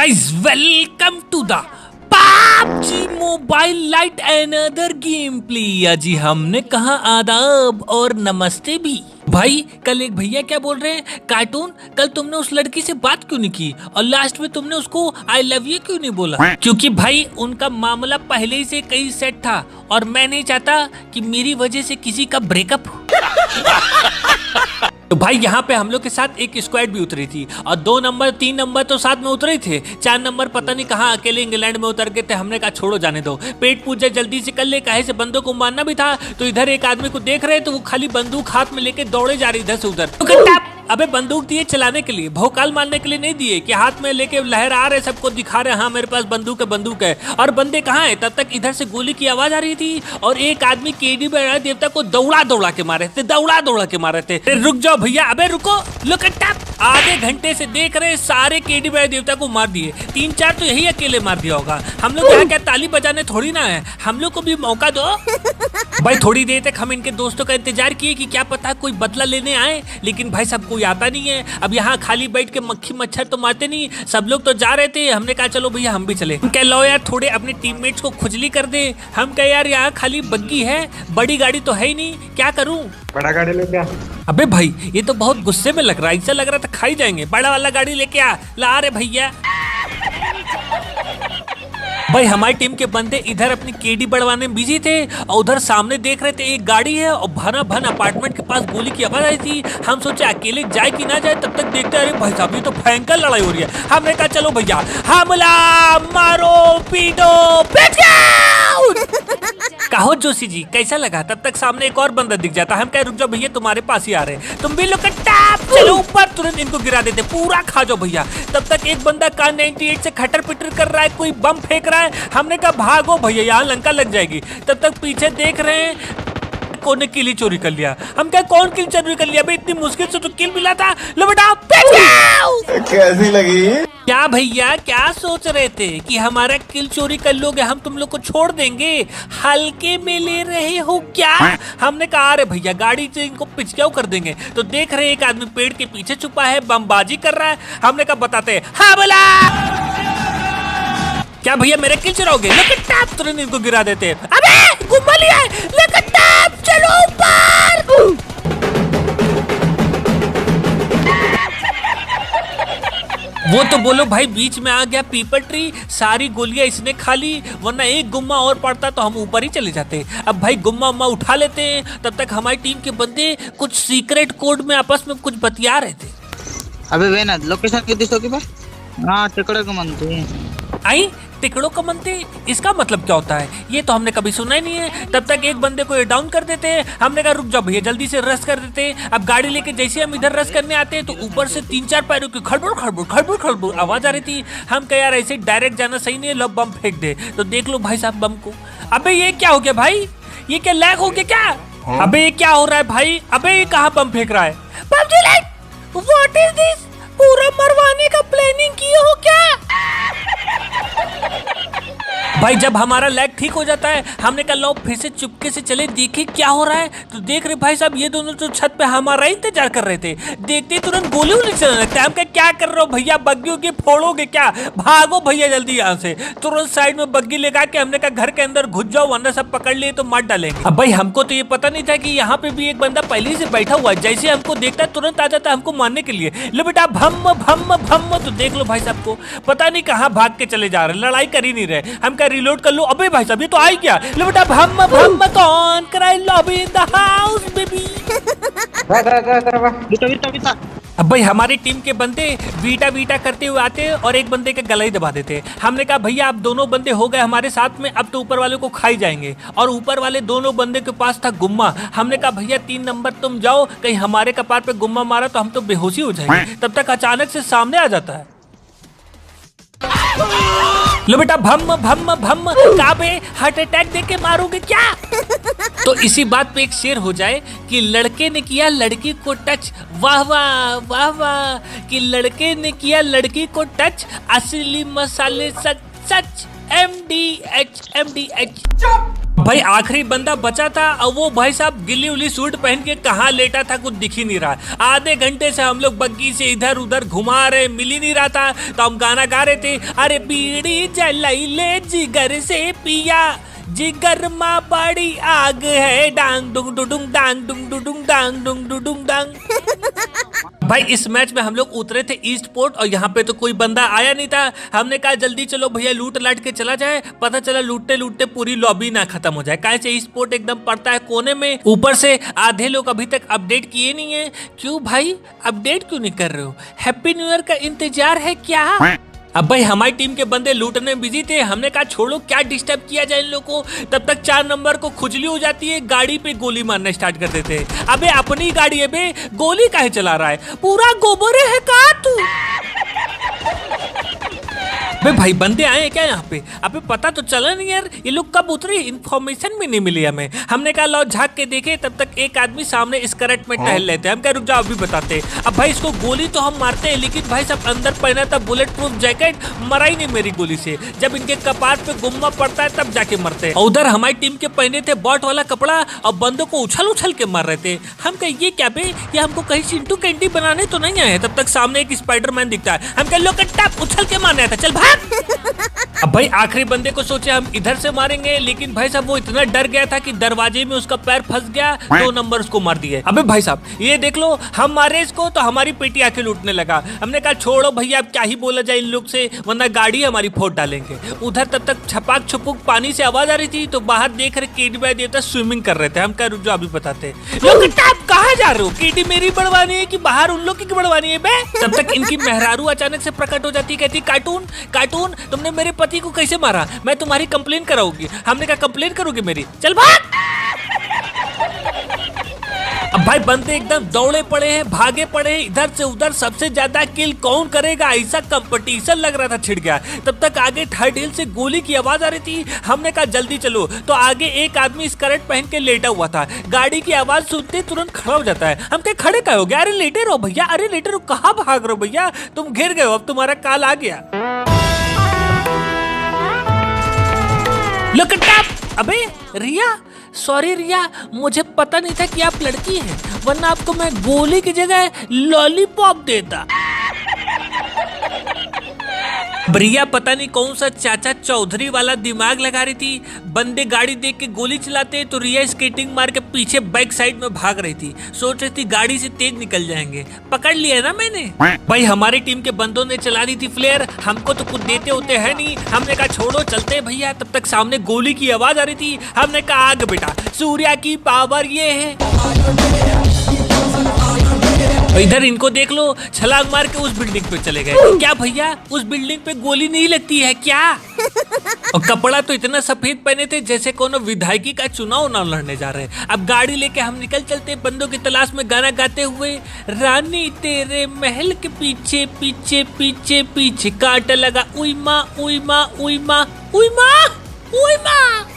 Guys welcome to the PUBG mobile lite another game play. जी हमने कहा आदाब और नमस्ते भी। भाई कल एक भैया क्या बोल रहे हैं, कार्टून कल तुमने उस लड़की से बात क्यों नहीं की और लास्ट में तुमने उसको आई लव यू क्यों नहीं बोला? क्योंकि भाई उनका मामला पहले ही से कहीं सेट था और मैं नहीं चाहता कि मेरी वजह से किसी का ब्रेकअप हो। तो भाई यहाँ पे हम लोग के साथ एक स्क्वाड भी उतरी थी और 2 नंबर 3 नंबर तो साथ में उतरे थे, 4 नंबर पता नहीं कहाँ अकेले इंग्लैंड में उतर गए थे। हमने कहा छोड़ो जाने दो, पेट पूजा जल्दी से कर ले, काहे से बंदों को मारना भी था। तो इधर एक आदमी को देख रहे तो वो खाली बंदूक हाथ में लेके दौड़े जा रही इधर से उधर। तो अबे बंदूक दिए चलाने के लिए, भौकाल मारने के लिए नहीं दिए कि हाथ में लेके लहरा रहे, सबको दिखा रहे हाँ मेरे पास बंदूक है। और बंदे कहाँ है? तब तक इधर से गोली की आवाज आ रही थी और एक आदमी केडी देवता को दौड़ा के मारे थे। रुक जाओ भैया, अबे रुको, लुक एट दैट। आधे घंटे से देख रहे सारे केडी देवता को मार दिए, 3-4 तो यही अकेले मार दिया होगा। हम लोग यहाँ क्या ताली बजाने थोड़ी ना है, हम लोग को भी मौका दो। भाई थोड़ी देर तक हम इनके दोस्तों का इंतजार किए कि क्या पता कोई बदला लेने आए, लेकिन भाई सब कोई आता नहीं है। अब यहाँ खाली बैठ के मक्खी मच्छर तो मारते नहीं, सब लोग तो जा रहे थे। हमने कहा चलो भैया हम भी चले। हम कह लो यार थोड़े अपने टीममेट्स को खुजली कर दे। हम कह यार यहाँ खाली बग्गी है, बड़ी गाड़ी तो है ही नहीं, क्या करूँ? बड़ा गाड़ी लेके आ। अबे भाई ये तो बहुत गुस्से में लग रहा है, ऐसा लग रहा था खाई जाएंगे। बड़ा वाला गाड़ी लेके आ, ला रे भैया। भाई हमारी टीम के बंदे इधर अपनी केडी बढ़वाने में बिजी थे और उधर सामने देख रहे थे एक गाड़ी है और भन अपार्टमेंट के पास गोली की आवाज आई थी। हम सोचे अकेले जाए कि ना जाए, तब तक देखते अरे भाई साहब ये तो भयंकर लड़ाई हो रही है। हमने कहा चलो भैया हमला मारो पीटो पिट कहो जोशी जी कैसा लगा? तब तक सामने एक और बंदा दिख जाता। हम कह रुक जाओ भैया तुम्हारे पास ही आ रहे हैं, तुम भी लोग चलो ऊपर, तुरंत इनको गिरा देते, पूरा खा जाओ भैया। तब तक एक बंदा Kar-98 से खटर पिटर कर रहा है, कोई बम फेंक रहा है। हमने कहा भागो भैया यहाँ लंका लग जाएगी। तब तक पीछे देख रहे हैं कौन ने किल चोरी कर लिया। हम क्या कौन किल चोरी कर लिया? भाई इतनी मुश्किल से तो किल मिला था। लो बेटा कैसी लगी? क्या भैया क्या सोच रहे थे कि हमारा किल चोरी कर लोगे, हम तुम लोग को छोड़ देंगे? हल्के में ले रहे हो क्या? हमने कहा अरे भैया गाड़ी से इनको पिचक्याव कर देंगे। तो देख रहे एक आदमी पेड़ के पीछे छुपा है, बमबाजी कर रहा है। हमने कहा बताते हाँ बोला क्या भैया मेरे किल चुराओगे? लेकिन तुरंत इनको गिरा देते। अबे गुम्मा लिया है, लेकिन चलो ऊपर। वो तो बोलो भाई बीच में आ गया पीपल ट्री, सारी गोलियां इसने खा ली, वरना एक गुम्मा और पड़ता तो हम ऊपर ही चले जाते। अब भाई गुम्मा उम्मा उठा लेते हैं। तब तक हमारी टीम के बंदे कुछ सीक्रेट कोड में आपस में कुछ बतिया रहे थे। अबे वेना लोकेशन कितनी सौ की बा? हाँ टिकड़े को मनते आई टिकड़ों का मनते, इसका मतलब क्या होता है? ये तो हमने कभी सुना ही नहीं है। तब तक एक बंदे को डाउन कर देते हैं। हमने कहा रुक जाओ भैया जल्दी से रश कर देते हैं। अब गाड़ी लेके जैसे हम इधर रश करने आते हैं तो ऊपर से 3-4 पैरों की खड़बड़ आवाज आ रही थी। हम कह यार ऐसे डायरेक्ट जाना सही नहीं है, लो बम फेंक दे। तो देख लो भाई साहब बम को। अबे ये क्या हो गया भाई? ये क्या लैग हो गया क्या? अबे ये क्या हो रहा है भाई? अबे ये कहाँ बम फेंक रहा है? What is this? पूरा मरवाने का प्लानिंग किए हो क्या? भाई जब हमारा लैग ठीक हो जाता है हमने कहा लो फिर से चुपके से चले देखे क्या हो रहा है। तो देख रहे भाई साहब ये दोनों तो छत पे हमारा इंतजार कर रहे थे, देखते तुरंत गोली उली चलने लगता है। हम कहा क्या कर रहे हो भैया, बग्गियों की फोड़ोगे क्या? भागो भैया जल्दी यहाँ से। तुरंत साइड में बग्गी लगा के हमने कहा घर के अंदर घुस जाओ वरना सब पकड़ लिए तो मार डालेंगे। अब भाई हमको तो ये पता नहीं था कि यहाँ पे भी एक बंदा पहले से बैठा हुआ है, जैसे हमको देखता तुरंत आ जाता हमको मारने के लिए। लो बेटा भम भम भम। तो देख लो भाई साहब को पता नहीं कहाँ भाग के चले जा रहे, लड़ाई कर ही नहीं रहे। हम क्या रिलोड कर लो? अबे भाई साहब ये तो आई क्या? लो बेटा भम भम कौन कराई lobby in the house baby. अब भाई हमारी टीम के बंदे बीटा करते हुए आते और एक बंदे के गला ही दबा देते। हमने कहा भैया अब दोनों बंदे हो गए हमारे साथ में, अब तो ऊपर वाले को खाई जाएंगे। और ऊपर वाले दोनों बंदे के पास था गुम्मा। हमने कहा भैया 3 नंबर तुम जाओ, कहीं हमारे कपार पे गुम्मा मारा तो हम तो बेहोशी हो जाएंगे। तब तक अचानक से सामने आ जाता है। लो बेटा भम भम भम काबे हार्ट अटैक देके मारोगे क्या? तो इसी बात पे एक शेर हो जाए कि लड़के ने किया लड़की को टच, वाह वाह वाह वाह, कि लड़के ने किया लड़की को टच, असली मसाले सच सच MDH। अब भाई आखिरी बंदा बचा था और वो भाई साहब गिल्ली उली सूट पहन के कहाँ लेटा था कुछ दिख ही नहीं रहा। आधे घंटे से हम लोग बग्गी से इधर उधर घुमा रहे, मिल ही नहीं रहा था। तो हम गाना गा रहे थे, अरे बीड़ी जलाई ले जिगर से पिया, जिगर माँ बड़ी आग है, डांग डुंग डुडुंग डांग डुंग डुडुंग डांग डुंग डुडुंग डांग। भाई इस मैच में हम लोग उतरे थे ईस्ट पोर्ट और यहाँ पे तो कोई बंदा आया नहीं था। हमने कहा जल्दी चलो भैया लूट लाट के चला जाए। पता चला लूटते लूटते पूरी लॉबी ना खत्म हो जाए। कैसे ईस्ट पोर्ट एकदम पड़ता है कोने में, ऊपर से आधे लोग अभी तक अपडेट किए नहीं है। क्यों भाई अपडेट क्यों नहीं कर रहे हो? हैप्पी न्यू ईयर का इंतजार है क्या? अब भाई हमारी टीम के बंदे लूटने में बिजी थे। हमने कहा छोड़ो क्या डिस्टर्ब किया जाए इन लोगों को। तब तक 4 नंबर को खुजली हो जाती है, गाड़ी पे गोली मारना स्टार्ट कर देते हैं। अबे अपनी गाड़ी है बे, गोली काहे चला रहा है? पूरा गोबर है का तू? बे भाई बंदे आए हैं क्या यहाँ पे? अबे पता तो चला नहीं यार, ये लोग कब उतरे, इन्फॉर्मेशन भी नहीं मिली हमें। हमने कहा लो झाँक के देखे, तब तक एक आदमी सामने स्कर्ट में टहल लेते हैं। हम क्या रुक जाओ अभी बताते। अब भाई इसको गोली तो हम मारते हैं, लेकिन भाई सब अंदर पहना था बुलेट प्रूफ जैकेट, मरा ही नहीं मेरी गोली से। जब इनके कपार पे गुम्मा पड़ता है तब जाके मरते हैं। उधर हमारी टीम के पहने थे बॉट वाला कपड़ा और बंदों को उछल उछल के मार रहे थे। हम कहे ये क्या बे, ये हमको कहीं चिंटू कैंडी बनाने तो नहीं आए। तब तक सामने एक स्पाइडरमैन दिखता है। हम कहे लो कट्टा उछल के मारने था, चल भाग। अब भाई आखिरी बंदे को सोचे हम इधर से मारेंगे, लेकिन भाई साहब वो इतना डर गया था कि दरवाजे में उसका पैर फंस गया। 2 नंबर उसको मार दिए। अबे भाई साहब ये देख लो, हम मारे इसको तो हमारी पेटी आके लूटने लगा। हमने कहा छोड़ो भैया अब क्या ही बोला जाए इन लोग से, वरना गाड़ी हमारी फोड़ डालेंगे। उधर तब तक छपाक छुपुक पानी से आवाज आ रही थी, तो बाहर देख रहे केडी भाई देवता स्विमिंग कर रहे थे। हम क्या रुक जाओ अभी बताते। लोग आप कहाँ जा रहे हो? केडी मेरी बढ़वानी है कि बाहर उन लोग की बढ़वानी है बे? तब तक इनकी मेहरारू अचानक से प्रकट हो जाती, कहती कार्टून कार्टून तुमने मेरे पति को कैसे मारा? मैं तुम्हारी कंप्लेन कराऊंगी। हमने कहा कंप्लेन करोगे मेरी? चल भाग। अब भाई बंदे एकदम दौड़े पड़े हैं, भागे पड़े हैं इधर से उधर। सबसे ज्यादा किल कौन करेगा ऐसा कंपटीशन लग रहा था, छिड़ गया। तब तक आगे थर्ड हिल से गोली की आवाज आ रही थी। हमने कहा जल्दी चलो, तो आगे एक आदमी स्कर्ट पहन के लेटा हुआ था। गाड़ी की आवाज सुनते तुरंत खड़ा हो जाता है। हम क्या खड़े का हो गया? अरे लेटे रहो भैया, अरे लेटे रहो, कहाँ भाग रहे हो भैया? तुम घिर गए हो, अब तुम्हारा काल आ गया। Look at that! अबे रिया, सॉरी रिया, मुझे पता नहीं था कि आप लड़की हैं, वरना आपको मैं गोली की जगह लॉलीपॉप देता। रिया पता नहीं कौन सा चाचा चौधरी वाला दिमाग लगा रही थी। बंदे गाड़ी देख के गोली चलाते तो रिया स्केटिंग मार के पीछे बैक साइड में भाग रही थी। सोच रही थी गाड़ी से तेज निकल जाएंगे। पकड़ लिया ना मैंने। भाई हमारी टीम के बंदों ने चला दी थी फ्लेयर, हमको तो कुछ देते होते हैं नहीं। हमने कहा छोड़ो चलते भैया। तब तक सामने गोली की आवाज आ रही थी। हमने कहा आग बेटा, सूर्या की पावर ये है। इधर इनको देख लो, छलांग मार के उस बिल्डिंग पे चले गए। क्या भैया उस बिल्डिंग पे गोली नहीं लगती है क्या? और कपड़ा तो इतना सफेद पहने थे जैसे कोनो विधायकी का चुनाव ना लड़ने जा रहे। अब गाड़ी लेके हम निकल चलते बंदों की तलाश में, गाना गाते हुए, रानी तेरे महल के पीछे पीछे पीछे पीछे कांटा लगा, उई माँ उई माँ उई माँ उई माँ उई माँ।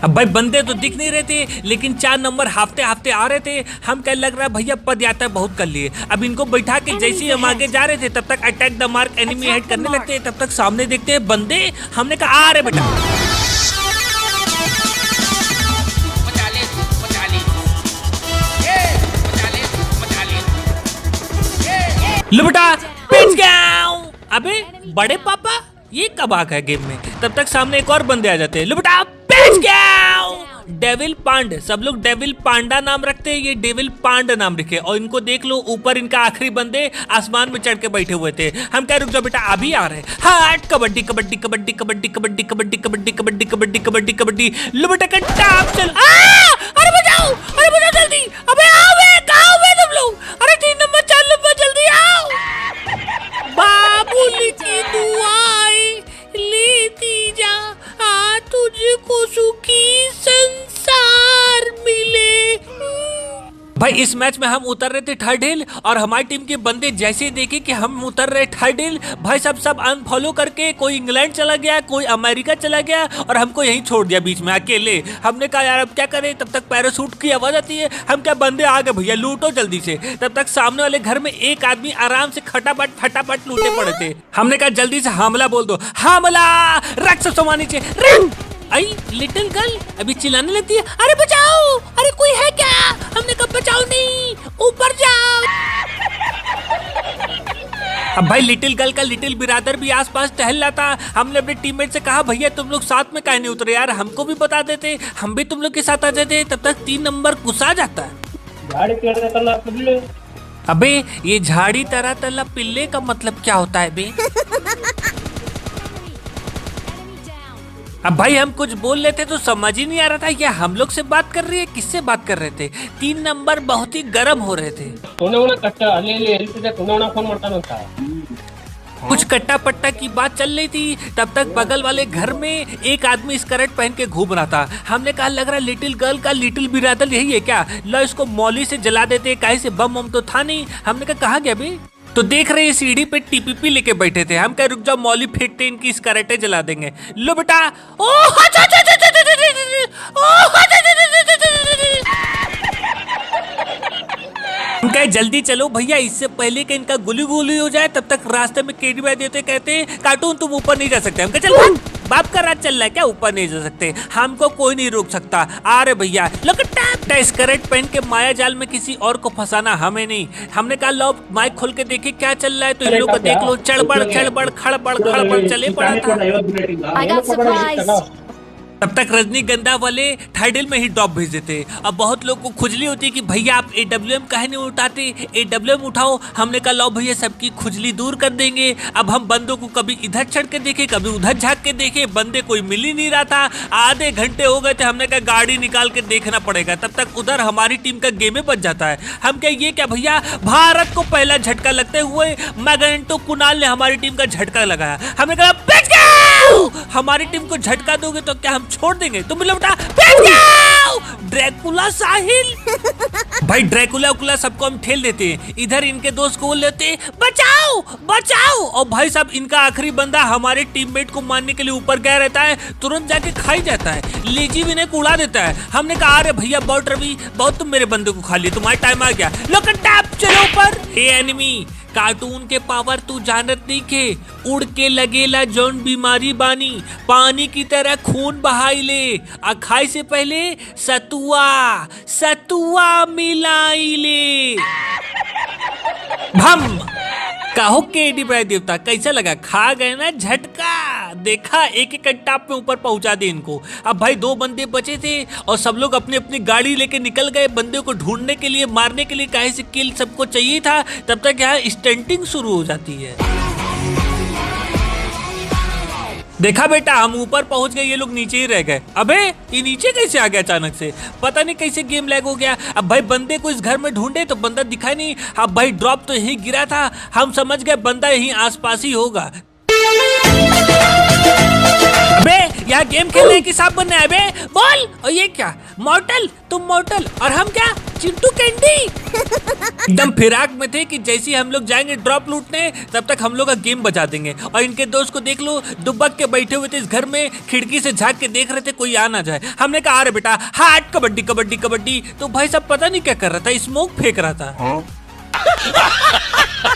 अब भाई बंदे तो दिख नहीं रहे थे, लेकिन 4 नंबर हाफते हाफते आ रहे थे। हम क्या लग रहा है भैया पद यात्रा बहुत कर लिए। अब इनको बैठा के जैसे ही हम आगे जा रहे थे, तब तक attack the mark enemy head करने लगते हैं। तब तक सामने देखते हैं बंदे। हमने कहा आ रहे बेटा। लो बेटा पिच गया। अबे बड़े पापा ये कब आ गए गेम में? तब तक सामने एक और बंदे आ जाते हैं। लो बेटा पिच गया। डेविल पांड, सब लोग डेविल पांडा नाम रखते हैं, ये डेविल पांड नाम रखे। और इनको देख लो, ऊपर इनका आखिरी बंदे आसमान में चढ़ के बैठे हुए थे। हम क्या रुक जाओ बेटा अभी आ रहे हैं। हाट कबड्डी कबड्डी कबड्डी कबड्डी कबड्डी कबड्डी कबड्डी कबड्डी कबड्डी कबड्डी कबड्डी। लो बेटा कट्टा चल। अरे बजाओ जल्दी। अबे आओ बे, कहां बे तुम लोग? अरे 3 नंबर 4 नंबर जल्दी आओ। बाबूली की दुआएं लेती जा, आ तुझको सुखी संसार मिले। भाई इस मैच में हम उतर रहे थे थर्ड हिल, और हमारी टीम के बंदे जैसे ही देखे कि हम उतर रहे थर्ड हिल, भाई सब अनफॉलो करके कोई इंग्लैंड चला गया, कोई अमेरिका चला गया, और हमको यहीं छोड़ दिया बीच में अकेले। हमने कहा यार अब क्या करें? तब तक पैराशूट की आवाज आती है। हम क्या बंदे आ गए भैया, लूटो जल्दी से। तब तक सामने वाले घर में एक आदमी आराम से खटापट फटाफट लूटे पड़े थे। हमने कहा जल्दी से हमला बोल दो। हमला, रख सब सामान नीचे। आई लिटिल गर्ल अभी चिल्लाने लगती है, अरे बचाओ, अरे कोई है क्या? हमने कब बचाओ नहीं, ऊपर जाओ। अब भाई लिटिल गर्ल का लिटिल बिरादर भी आसपास टहल रहा था। हमने अपने टीममेट से कहा भैया तुम लोग साथ में काहे नहीं उतरे यार, हमको भी बता देते, हम भी तुम लोग के साथ आ जाते। तब तक 3 नंबर गुस्सा जाता है। अबे ये झाड़ी तरह तला पिल्ले का मतलब क्या होता है बे? अब भाई हम कुछ बोल लेते तो समझ ही नहीं आ रहा था या हम लोग से बात कर रही है, किससे बात कर रहे थे। 3 नंबर बहुत ही गर्म हो रहे थे। कुछ कट्टा पट्टा की बात चल रही थी। तब तक बगल वाले घर में एक आदमी स्कर्ट पहन के घूम रहा था। हमने कहा लग रहा लिटिल गर्ल का लिटिल बिरादर यही है क्या, लो इसको मौली से जला देते, काहे से बम तो था नहीं। हमने कहा कहाँ गया बे? तो देख रहे सीढ़ी पे टीपीपी लेके बैठे थे। हम कह रुक जाओ मौली फेंकते इनकी स्कर्टें जला देंगे। लो बेटा, हम कहे जल्दी चलो भैया, इससे पहले कि इनका गुली गुली हो जाए। तब तक रास्ते में केडी भाई देते कहते हैं कार्टून तुम ऊपर नहीं जा सकते। हम कहे चल बाप का राज चल रहा है क्या, ऊपर नहीं जा सकते, हमको कोई नहीं रोक सकता। आ रहे भैया स्कर्ट पहन के माया जाल में किसी और को फंसाना हमें नहीं। हमने कहा लो माइक खोल के देखिए क्या चल रहा है। तो इन लोग को देख लो, चढ़बड़ खड़बड़ खड़बड़ खड़बड़ चले पड़ा था। तब तक रजनीगंधा वाले थाइडल में ही ड्रॉप भेज देते। अब बहुत लोग को खुजली होती है कि भैया आप AWM काहे नहीं उठाते, AWM उठाओ। हमने कहा लो भैया सबकी खुजली दूर कर देंगे। अब हम बंदों को कभी इधर चढ़ के देखे, कभी उधर झाँक के देखे, बंदे कोई मिल ही नहीं रहा था। आधे घंटे हो गए थे। हमने कहा गाड़ी निकाल के देखना पड़ेगा। तब तक उधर हमारी टीम का गेम बच जाता है। हम क्या ये क्या भैया, भारत को पहला झटका लगते हुए मैग्नेटो कुणाल ने हमारी टीम का झटका लगाया। हमने कहा बच गए, हमारी टीम को झटका दोगे तो क्या हम छोड़ देंगे? तुम बेटा ड्रैकुला साहिल भाई ड्रैकुला उकुला सबको हम ठेल देते हैं। इधर इनके दोस्त को लेते बचाओ बचाओ, और भाई साहब इनका आखिरी बंदा हमारे टीममेट को मारने के लिए ऊपर गया रहता है, तुरंत जाके खाई जाता है। लीजी भी ने उड़ा देता है। हमने कहा अरे भैया बहुत रवि बहुत तुम मेरे बंदे को खा लिए, तुम्हारा टाइम आ गया। लोग टैप चलो ऊपर। हे एनिमी कार्टून के पावर तू जानत नहीं के, उड़ के लगेला जौन बीमारी बानी, पानी की तरह खून बहाई ले, खाई से पहले सतुआ सतुआ मिलाई ले। भम कहो केडी भाई देवता कैसा लगा, खा गए ना झटका। देखा एक एक टॉप पे ऊपर पहुंचा दे इनको। अब भाई 2 बंदे बचे थे और सब लोग अपनी अपनी गाड़ी लेके निकल गए बंदे को ढूंढने के लिए, मारने के लिए। काहे से किल सबको चाहिए था। तब तक यहाँ स्टंटिंग शुरू हो जाती है। देखा बेटा हम ऊपर पहुंच गए, ये लोग नीचे ही रह गए। अबे ये नीचे कैसे आ गया अचानक से, पता नहीं कैसे गेम लैग हो गया। अब भाई बंदे को इस घर में ढूंढे तो बंदा दिखाई नहीं। अब भाई ड्रॉप तो यही गिरा था, हम समझ गए बंदा यहीं आसपास ही होगा। अबे यहाँ गेम खेलने की सांप बनना है बे, बोल। और ये क्या मॉर्टल, तुम मॉर्टल और हम क्या चिंटू कैंडी। एकदम फिराक में थे कि जैसे ही हम लोग जाएंगे ड्रॉप लूटने तब तक हम लोग का गेम बजा देंगे। और इनके दोस्त को देख लो दुबक के बैठे हुए थे इस घर में, खिड़की से झांक के देख रहे थे कोई आ ना जाए। हमने कहा अरे बेटा हाट कबड्डी कबड्डी कबड्डी। तो भाई साहब पता नहीं क्या कर रहा था, स्मोक फेंक रहा था।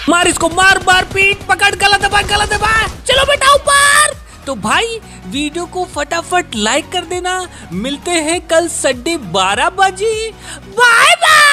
मार इसको, मार मार पीट पकड़, गला दबा चलो बेटा ऊपर। तो भाई वीडियो को फटाफट लाइक कर देना। मिलते हैं कल संडे 12 बजे। Bye bye.